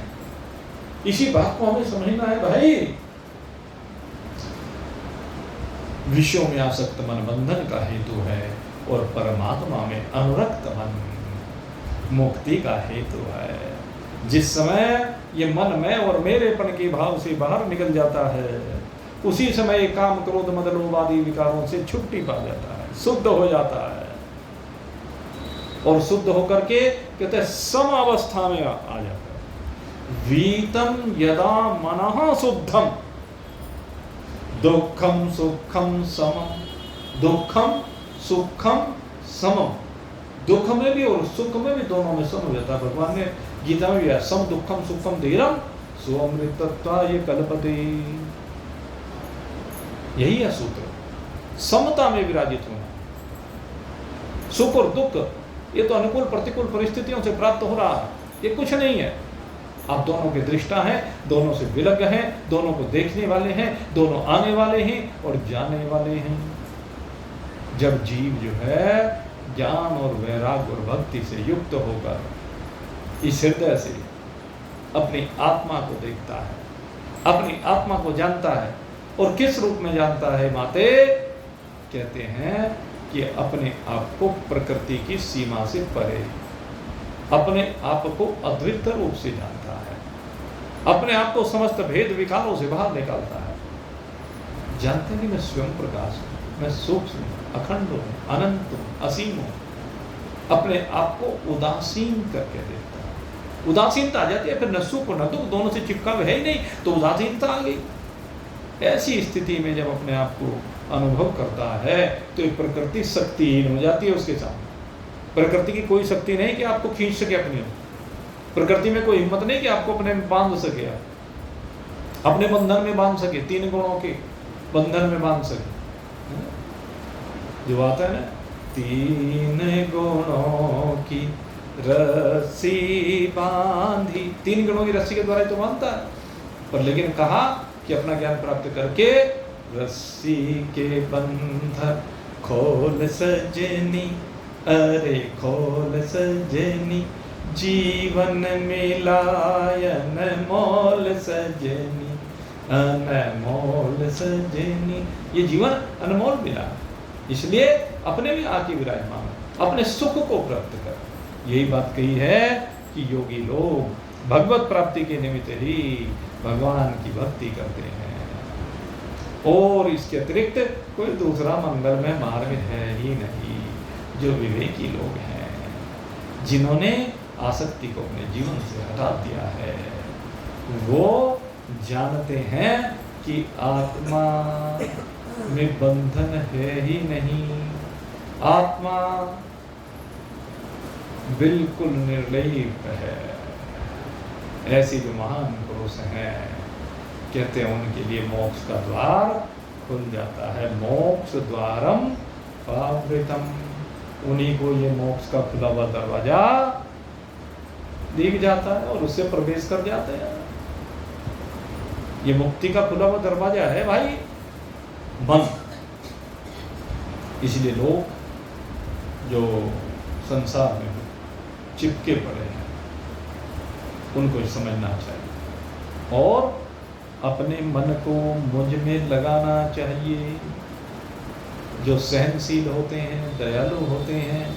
इसी बात को हमें समझना है भाई। विषयों में आसक्त मन बंधन का हेतु है और परमात्मा में अनुरक्त मन मुक्ति का हेतु है। जिस समय ये मन में और मेरेपन के भाव से बाहर निकल जाता है, उसी समय काम क्रोध मद लोभ आदि विकारों से छुट्टी पा जाता है, शुद्ध हो जाता है। और शुद्ध होकर के कहते हैं सम अवस्था में आ जाता है। वीतम यदा मनः शुद्धम दुखम सुखम समम, दुखम सुखम समम। दुख में भी और सुख में भी दोनों में सम हो जाता है। भगवान ने गीता में भी है सम दुखम सुखम धीरम स्वमृतत्वाय कल्पते। यही है सूत्र, समता में विराजित होना। सुख और दुख ये तो अनुकूल प्रतिकूल परिस्थितियों से प्राप्त हो रहा है, ये कुछ नहीं है। आप दोनों के दृष्टा हैं, दोनों से विलग्न हैं, दोनों को देखने वाले हैं, दोनों आने वाले हैं और जाने वाले हैं। जब जीव जो है ज्ञान और वैराग्य और भक्ति से युक्त होकर इस हृदय से अपनी आत्मा को देखता है, अपनी आत्मा को जानता है, और किस रूप में जानता है माते? कहते हैं कि अपने आप को प्रकृति की सीमा से परे, अपने आप को अद्वितीय रूप से जानता है, अपने आप को समस्त भेद विकारों से बाहर निकालता है। जानते हैं कि मैं स्वयं प्रकाश हूँ, मैं सूक्ष्म हूँ, अखंड हूँ, अनंत हूँ, असीम हूँ। अपने आप को उदासीन करके देखता है। उदासीनता आ जाती है, फिर न सुख न दुख दोनों से चिपका है ही नहीं, तो उदासीनता आ गई। ऐसी स्थिति में जब अपने आप को अनुभव करता है तो ये प्रकृति शक्तिहीन हो जाती है उसके सामने। प्रकृति की कोई शक्ति नहीं कि आपको खींच सके अपनी ओर, प्रकृति में कोई हिम्मत नहीं कि आपको अपने में बांध सके, अपने बंधन में बांध सके, तीन गुणों के बंधन में बांध सके। जो आता है ना, तीन गुणों की रस्सी बांधी, तीन गुणों की रस्सी के द्वारा तो बांधता है, पर लेकिन कहा कि अपना ज्ञान प्राप्त करके रस्सी के बंधन खोल सजनी, अरे खोल सजनी, जीवन मिलायन मोल सजनी, अनमोल सजनी। ये जीवन अनमोल मिला, इसलिए अपने में आके विराजमान, अपने सुख को प्राप्त कर। यही बात कही है कि योगी लोग भगवत प्राप्ति के निमित्त ही भगवान की भक्ति करते हैं, और इसके अतिरिक्त कोई दूसरा मंगलमय मार्ग है ही नहीं। जो विवेकी लोग हैं, जिन्होंने आसक्ति को अपने जीवन से हटा दिया है, वो जानते हैं कि आत्मा में बंधन है ही नहीं, आत्मा बिल्कुल निर्लेप है, ऐसी जो महान पुरुष हैं, कहते हैं उनके लिए मोक्ष का द्वार खुल जाता है। मोक्ष द्वारम पावृतम, उन्हीं को ये मोक्ष का खुला हुआ दरवाजा दिख जाता है और उससे प्रवेश कर जाते हैं। ये मुक्ति का खुला हुआ दरवाजा है भाई, मन। इसलिए लोग जो संसार में चिपके पड़े हैं उनको समझना चाहिए और अपने मन को मुझ में लगाना चाहिए। जो सहनशील होते हैं, दयालु होते हैं,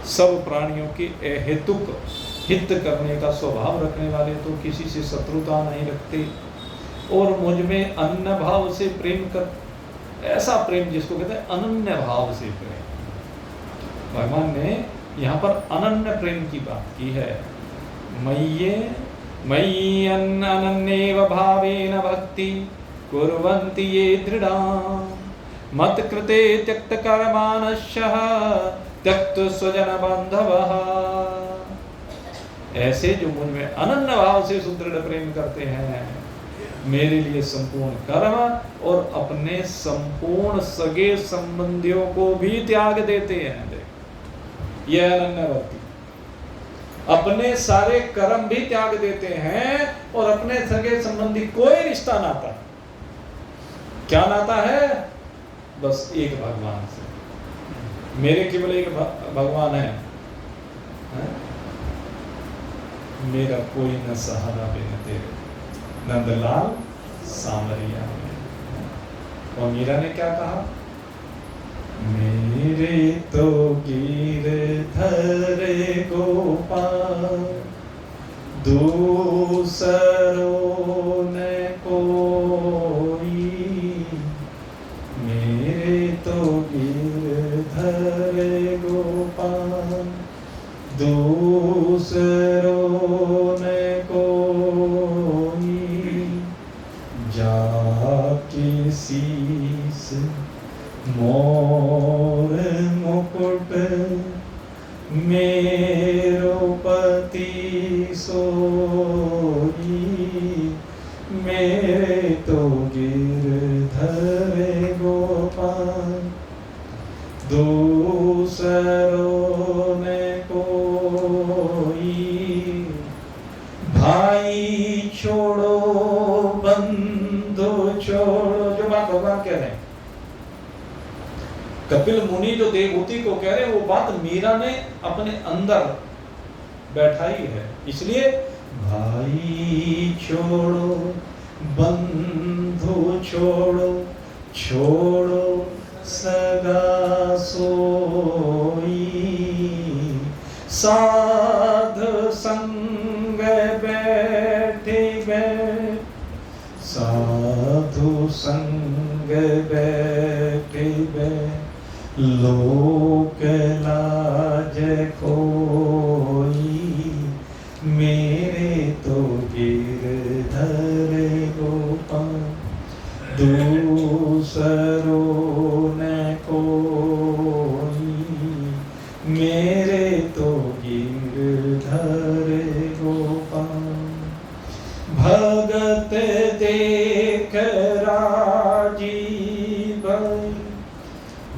सब प्राणियों के अहेतुक हित करने का स्वभाव रखने वाले, तो किसी से शत्रुता नहीं रखते और मुझ में अनन्य भाव से प्रेम कर, ऐसा प्रेम जिसको कहते हैं अनन्य भाव से प्रेम। भगवान ने यहाँ पर अनन्य प्रेम की बात की है। मयि अनन्येव भावेन भक्ति कुर्वन्ति ये दृढ़ा मत कृते त्यक्त कर्माणशः त्यक्त स्वजन बांधवः। ऐसे जो मुझ में अनन्य भाव से सुदृढ़ प्रेम करते हैं, मेरे लिए संपूर्ण कर्म और अपने संपूर्ण सगे संबंधियों को भी त्याग देते हैं। यह अनन्य भक्ति, अपने सारे कर्म भी त्याग देते हैं और अपने सगे संबंधी कोई रिश्ता नाता, क्या नाता है? बस एक भगवान से। मेरे केवल एक भगवान है, मेरा कोई न सहारा बिन तेरे। नंदलाल सामरिया में। और मीरा ने क्या कहा? मेरे तो गिरधर गोपाल दूसरों ने कोई, मेरे तो गिरधर गोपाल दूसरों ने कोई, जाके शीस मोर मुकुट मेरो पति सोई, मेरे तो गिरधर गोपाल दूसरों ने कोई, भाई छोड़ो बंधु छोड़ो। जो बात भगवान कह रहे हैं, कपिल मुनि जो देवहूति को कह रहे हैं, वो बात मीरा ने अपने अंदर बैठाई है। इसलिए भाई छोड़ो बंधु छोड़ो, छोड़ो सगा सोई, साधु संग बैठे बैठ, साधु संग बैठे बैठ, लोक लाज कोई, मेरे तो गिरधर गोपाल दूसरों ने कोई, मेरे तो गिरधर गोपाल। भगत देख राजीव,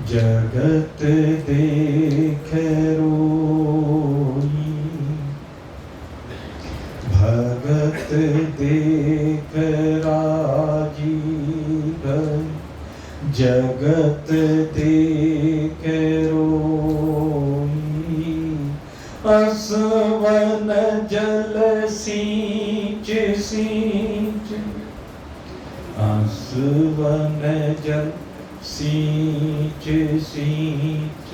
जगत देख रोई, भगत देख राजीव, जगत देख रोई, असवन जल सींच सींच, असवन जल सींच सींच,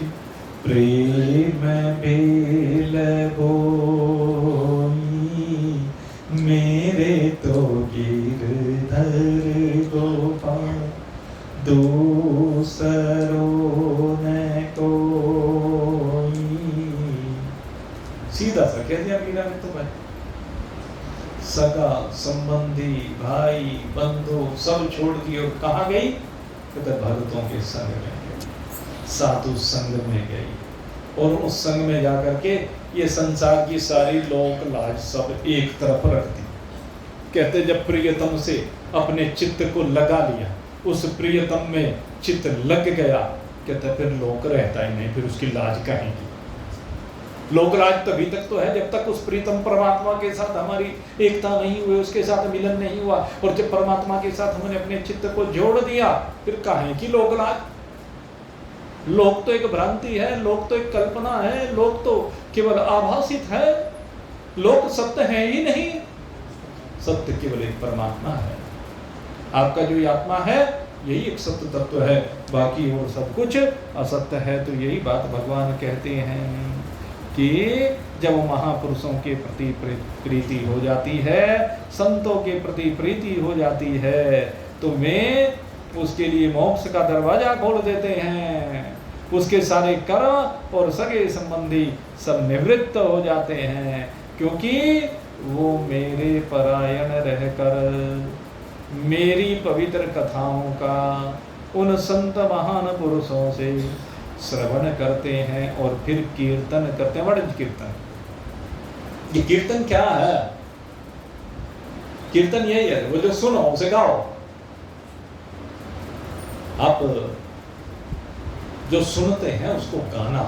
प्रेम बेल बोई, मेरे तो गिरधर गोपाल दूसरों ने कोई। सीधा सा कह दिया मीरा ने तो भाई, सगा संबंधी भाई बंधु सब छोड़ दिए और कहाँ गई? कहते भक्तों के संग में गई, साधु संग में गई और उस संग में जाकर के ये संसार की सारी लोक लाज सब एक तरफ रख दी। कहते जब प्रियतम से अपने चित्त को लगा लिया, उस प्रियतम में चित्त लग गया, कहते फिर लोक रहता ही नहीं, फिर उसकी लाज कहेंगी। लोकराज तभी तक तो है जब तक उस प्रीतम परमात्मा के साथ हमारी एकता नहीं हुई, उसके साथ मिलन नहीं हुआ, और जब परमात्मा के साथ हमने अपने चित्त को जोड़ दिया, फिर काहे की लोकराज। लोक तो एक भ्रांति है, लोक तो एक कल्पना है, लोक तो केवल आभासित है, लोक सत्य है ही नहीं। सत्य केवल एक परमात्मा है। आपका जो आत्मा है यही एक सत्य तत्व है, बाकी और सब कुछ असत्य है। तो यही बात भगवान कहते हैं कि जब महापुरुषों के प्रति प्रीति हो जाती है, संतों के प्रति प्रीति हो जाती है, तो मैं उसके लिए मोक्ष का दरवाजा खोल देते हैं। उसके सारे कर्म और सगे संबंधी सब निवृत्त हो जाते हैं, क्योंकि वो मेरे परायण रहकर मेरी पवित्र कथाओं का उन संत महान पुरुषों से श्रवण करते हैं और फिर कीर्तन करते हैं। व्हाट इज कीर्तन? ये कीर्तन क्या है? कीर्तन यही है, वो जो सुनो उसे गाओ। आप जो सुनते हैं उसको गाना,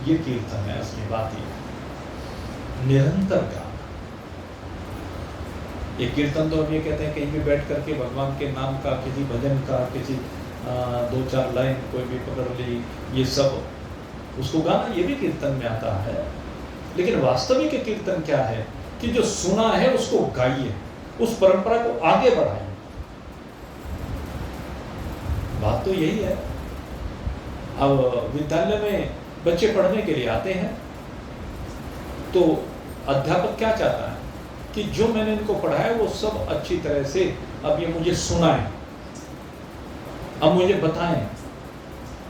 ये कीर्तन है। असली बात ये निरंतर गाना। ये कीर्तन तो हम ये कहते हैं कहीं भी बैठ करके भगवान के नाम का, किसी भजन का, किसी दो चार लाइन कोई भी पकड़ ली, ये सब उसको गाना, ये भी कीर्तन में आता है। लेकिन वास्तविक कीर्तन क्या है कि जो सुना है उसको गाइए, उस परंपरा को आगे बढ़ाइए। बात तो यही है। अब विद्यालय में बच्चे पढ़ने के लिए आते हैं, तो अध्यापक क्या चाहता है कि जो मैंने इनको पढ़ाया वो सब अच्छी तरह से अब ये मुझे सुनाएं, अब मुझे बताएं,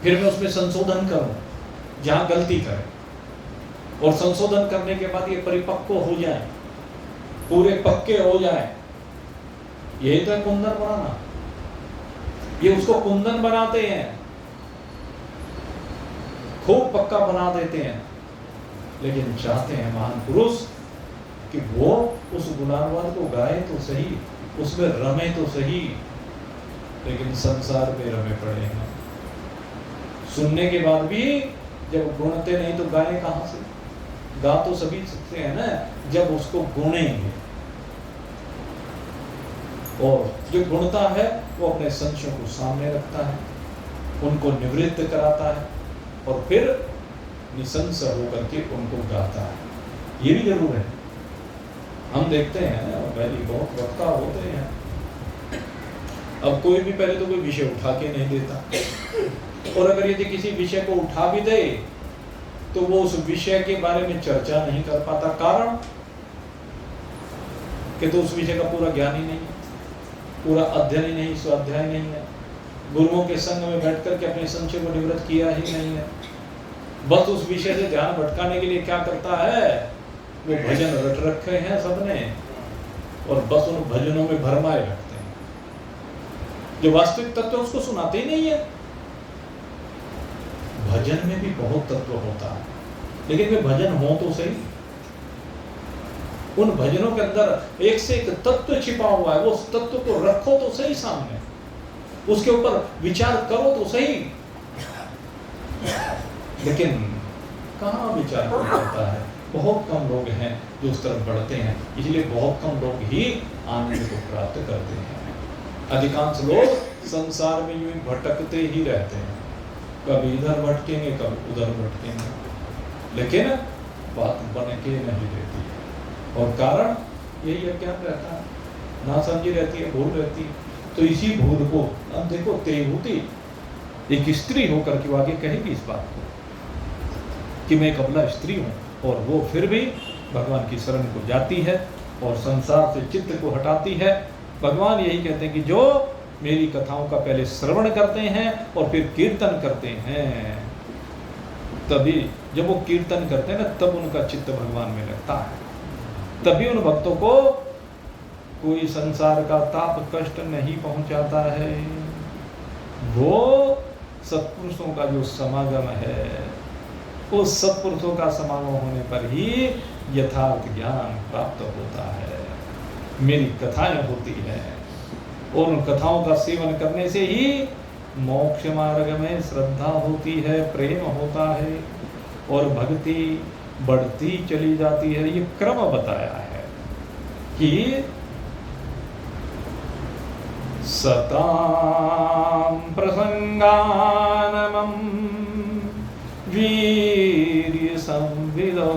फिर मैं उसमें संशोधन करूं जहां गलती करें, और संशोधन करने के बाद ये परिपक्व हो जाए, पूरे पक्के हो जाए। यही तो है कुंदन बनाना। ये उसको कुंदन बनाते हैं, खूब पक्का बना देते हैं। लेकिन चाहते हैं महान पुरुष कि वो उस गुणानुवाद को गाए तो सही, उसमें रमे तो सही। लेकिन संसार में रमे पड़े हैं। सुनने के बाद भी जब गुणते नहीं तो गाए कहां से? गा तो सभी सकते हैं ना, जब उसको गुणेंगे। और जो गुणता है वो अपने संशयों को सामने रखता है, उनको निवृत्त कराता है, और फिर निसंस होकर के उनको गाता है। ये भी जरूर है। हम देखते हैं पहले बहुत वक्ता होते हैं, अब कोई भी पहले तो कोई विषय उठा के नहीं देता, और अगर यदि किसी विषय को उठा भी दे तो वो उस विषय के बारे में चर्चा नहीं कर पाता। कारण कि तो उस विषय का पूरा ज्ञान ही नहीं है, पूरा अध्ययन ही नहीं, स्वाध्याय नहीं है, गुरुओं के संग में बैठ करके अपने संशय को निवृत्त किया ही नहीं है। बस उस विषय से ध्यान भटकाने के लिए क्या करता है, वो भजन रट रखे हैं सबने, और बस उन भजनों में भरमाए रखते हैं। जो वास्तविक तत्व उसको सुनाते ही नहीं है। भजन में भी बहुत तत्व होता है, लेकिन वे भजन हो तो सही। उन भजनों के अंदर एक से एक तत्व छिपा हुआ है, वो उस तत्व को रखो तो सही सामने, उसके ऊपर विचार करो तो सही। लेकिन कहाँ विचार करता है? बहुत कम लोग हैं जो उस तरफ बढ़ते हैं, इसलिए बहुत कम लोग ही आनंद को प्राप्त करते हैं। अधिकांश लोग संसार में यूं भटकते ही रहते हैं, कभी इधर भटकेंगे कभी उधर भटकेंगे, लेकिन बात बन के नहीं रहती है। और कारण यही है, क्या रहता है, ना समझी रहती है, भूल रहती है। तो इसी भूल को अब देखो, तेभूति एक स्त्री होकर के आगे कहेगी इस बात को कि मैं एक अबला स्त्री हूँ, और वो फिर भी भगवान की शरण को जाती है और संसार से चित्त को हटाती है। भगवान यही कहते हैं कि जो मेरी कथाओं का पहले श्रवण करते हैं और फिर कीर्तन करते हैं, तभी जब वो कीर्तन करते हैं ना, तब उनका चित्त भगवान में लगता है। तभी उन भक्तों को कोई संसार का ताप कष्ट नहीं पहुंचाता है। वो सत्पुरुषों का जो समागम है, उस सत्पुरुषों का समागम होने पर ही यथार्थ ज्ञान प्राप्त होता है। मेरी कथाएं होती हैं और उन कथाओं का सेवन करने से ही मोक्ष मार्ग में श्रद्धा होती है, प्रेम होता है और भक्ति बढ़ती चली जाती है। ये क्रम बताया है कि सतां प्रसंगानमं वीर्य संविदो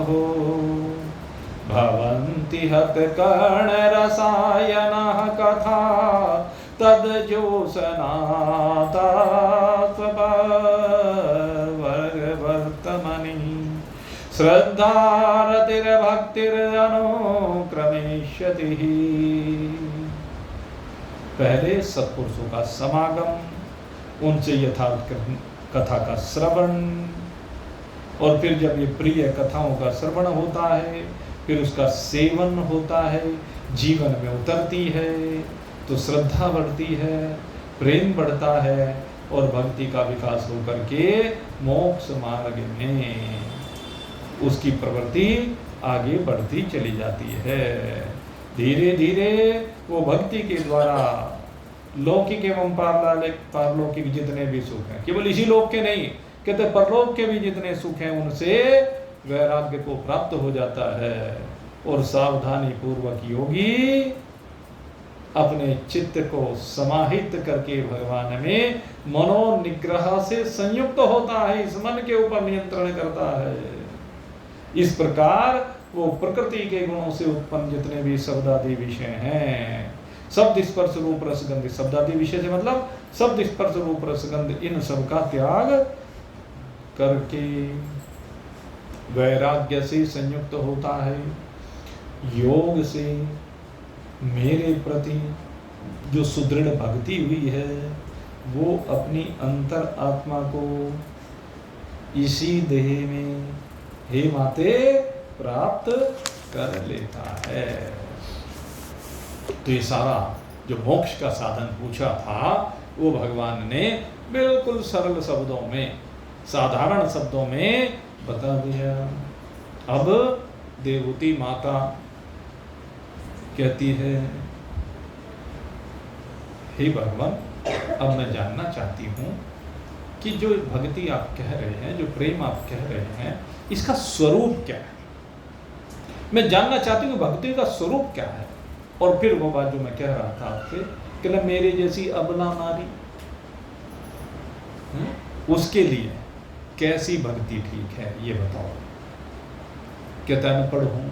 भवन्ति हतकर्ण रसायनः कथा तद्जोषनाता वर्तमनि श्रद्धारतिर्भक्तिरनुक्रमेष्यति। पहले सत्पुरुषों का समागम, उनसे यथार्थ कथा का श्रवण, और फिर जब ये प्रिय कथाओं का श्रवण होता है फिर उसका सेवन होता है, जीवन में उतरती है तो श्रद्धा बढ़ती है, प्रेम बढ़ता है और भक्ति का विकास होकर के मोक्ष मार्ग में उसकी प्रवृत्ति आगे बढ़ती चली जाती है। धीरे धीरे वो भक्ति के द्वारा लौकिक एवं पारलौकिक जितने भी सुख हैं, केवल इसी लोक के नहीं, कहते परलोक के भी जितने सुख हैं उनसे वैराग्य को प्राप्त हो जाता है। और सावधानी पूर्वक योगी अपने चित्त को समाहित करके भगवान में मनोनिग्रह से संयुक्त होता है, इस मन के ऊपर नियंत्रण करता है। इस प्रकार वो प्रकृति के गुणों से उत्पन्न जितने भी शब्दादि विषय हैं, शब्द स्पर्श रूप रसगंध, शब्दादि विषय से मतलब शब्द स्पर्श रूप रसगंध, इन सब का त्याग करके वैराग्य से संयुक्त होता है। योग से मेरे प्रति जो सुदृढ़ भक्ति हुई है वो अपनी अंतर आत्मा को इसी देह में हे माते प्राप्त कर लेता है। तो ये सारा जो मोक्ष का साधन पूछा था वो भगवान ने बिल्कुल सरल शब्दों में, साधारण शब्दों में बता दिया। अब देवहूति माता कहती है, हे भगवान, अब मैं जानना चाहती हूँ कि जो भक्ति आप कह रहे हैं, जो प्रेम आप कह रहे हैं, इसका स्वरूप क्या है? मैं जानना चाहती हूँ भक्ति का स्वरूप क्या है। और फिर वो बात जो मैं कह रहा था आपसे कि मेरे जैसी अबला नारी, उसके लिए कैसी भक्ति ठीक है ये बताओ। कहता है मैं पढ़ हूँ,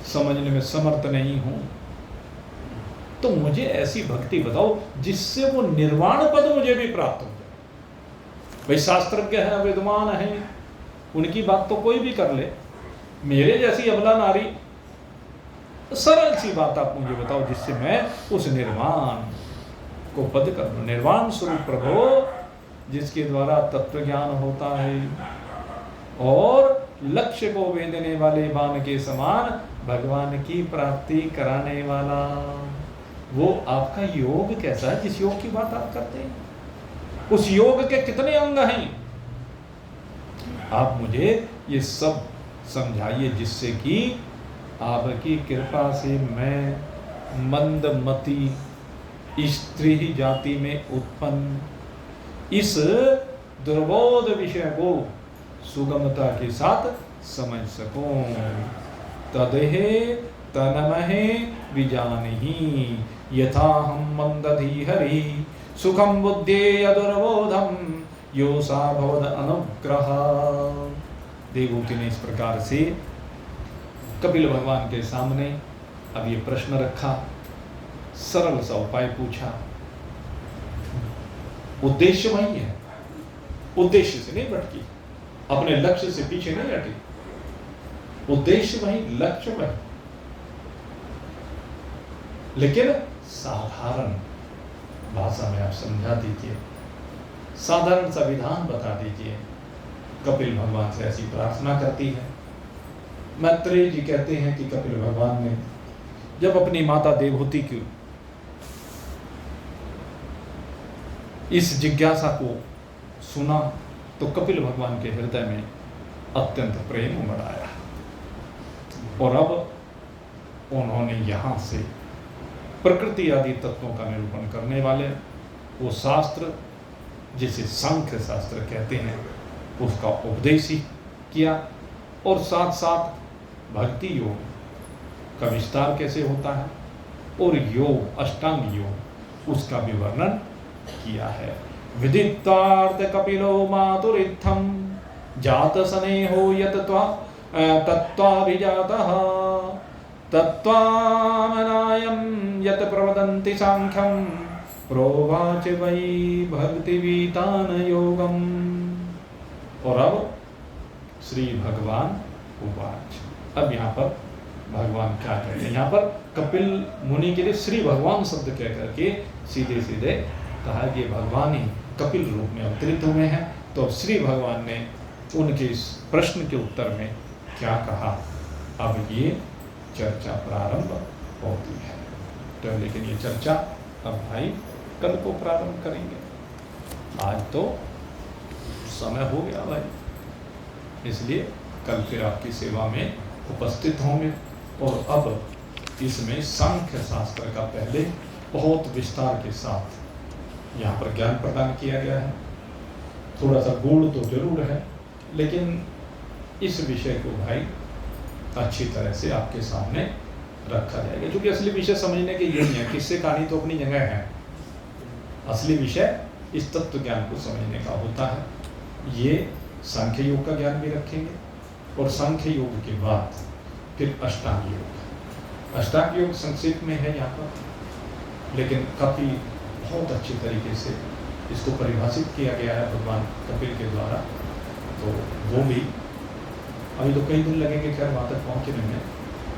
समझने में समर्थ नहीं हूँ, तो मुझे ऐसी भक्ति बताओ जिससे वो निर्वाण पद मुझे भी प्राप्त हो जाए। भाई शास्त्रज्ञ हैं, विद्वान हैं, उनकी बात तो कोई भी कर ले, मेरे जैसी अबला नारी, सरल सी बात आप मुझे बताओ जिससे मैं उस निर्वाण को पद कर लूं। निर्वाण स्वरूप प्रभु जिसके द्वारा तत्व ज्ञान होता है और लक्ष्य को वेदने वाले बाण के समान भगवान की प्राप्ति कराने वाला, वो आपका योग कैसा है जिस योग की बात आप करते हैं? उस योग के कितने अंग हैं? आप मुझे ये सब समझाइए जिससे कि आपकी कृपा से मैं मंदमती स्त्री जाति में उत्पन्न इस दुर्बोध विषय को सुगमता के साथ समझ सकूं। तदेहे तनमहे विजानहि यथा हम मंदधि हरि सुखम बुद्धेय दुर्बोधम यो सा भवद अनुग्रह। देवहूति ने इस प्रकार से कपिल भगवान के सामने अब ये प्रश्न रखा, सरल सा उपाय पूछा। उद्देश्य वही है, उद्देश्य से नहीं भटकी, अपने लक्ष्य से पीछे नहीं हटी। उद्देश्य वही, लक्ष्य वही, लेकिन साधारण भाषा में आप समझा दीजिए, साधारण सा विधान बता दीजिए। कपिल भगवान से ऐसी प्रार्थना करती है। मैत्रेय जी कहते हैं कि कपिल भगवान ने जब अपनी माता देवहूति की इस जिज्ञासा को सुना तो कपिल भगवान के हृदय में अत्यंत प्रेम उमड़ आया और अब उन्होंने यहाँ से प्रकृति आदि तत्वों का निरूपण करने वाले वो शास्त्र जिसे सांख्य शास्त्र कहते हैं उसका उपदेश ही किया और साथ साथ भक्ति योग का विस्तार कैसे होता है और योग अष्टांग योग उसका भी वर्णन किया है। विदित्वार्थ कपिलो मातुरित्थम जात स्नेहो यत तत्त्वाभिजातः तत्त्वामनायं यत प्रवदन्ति सांख्यं प्रोवाच वै भक्तिवीतान योगम। और अब श्री भगवान उवाच। अब यहाँ पर भगवान क्या कहते हैं, यहाँ पर कपिल मुनि के लिए श्री भगवान शब्द कह करके सीधे सीधे कहा कि भगवान ही कपिल रूप में अवतरित हुए हैं। तो श्री भगवान ने उनके इस प्रश्न के उत्तर में क्या कहा, अब ये चर्चा प्रारंभ होती है। तो लेकिन ये चर्चा अब भाई कल को प्रारंभ करेंगे, आज तो समय हो गया भाई, इसलिए कल फिर आपकी सेवा में उपस्थित होंगे। और अब इसमें सांख्य शास्त्र का पहले बहुत विस्तार के साथ यहाँ पर ज्ञान प्रदान किया गया है। थोड़ा सा गूढ़ तो जरूर है, लेकिन इस विषय को भाई अच्छी तरह से आपके सामने रखा जाएगा, क्योंकि असली विषय समझने के यही है। किस्से कहानी तो अपनी जगह है, असली विषय इस तत्व ज्ञान को समझने का होता है। ये सांख्य योग का ज्ञान भी रखेंगे और सांख्य योग के बाद फिर अष्टांग योग। अष्टांग योग संक्षेप में है यहाँ पर, लेकिन काफ़ी बहुत अच्छी तरीके से इसको परिभाषित किया गया है भगवान कपिल के द्वारा। तो वो भी अभी तो कई दिन लगेंगे खैर वहाँ तक पहुँचने में।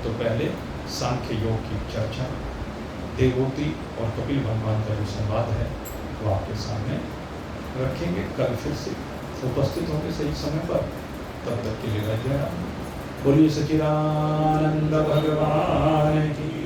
तो पहले सांख्य योग की चर्चा, देवहूति और कपिल भगवान का जो संवाद है वो आपके सामने रखेंगे। कल फिर से उपस्थित होंगे सही समय पर। तब तक के लिए जय राम। बोलिए सच्चिदानंद भगवान की।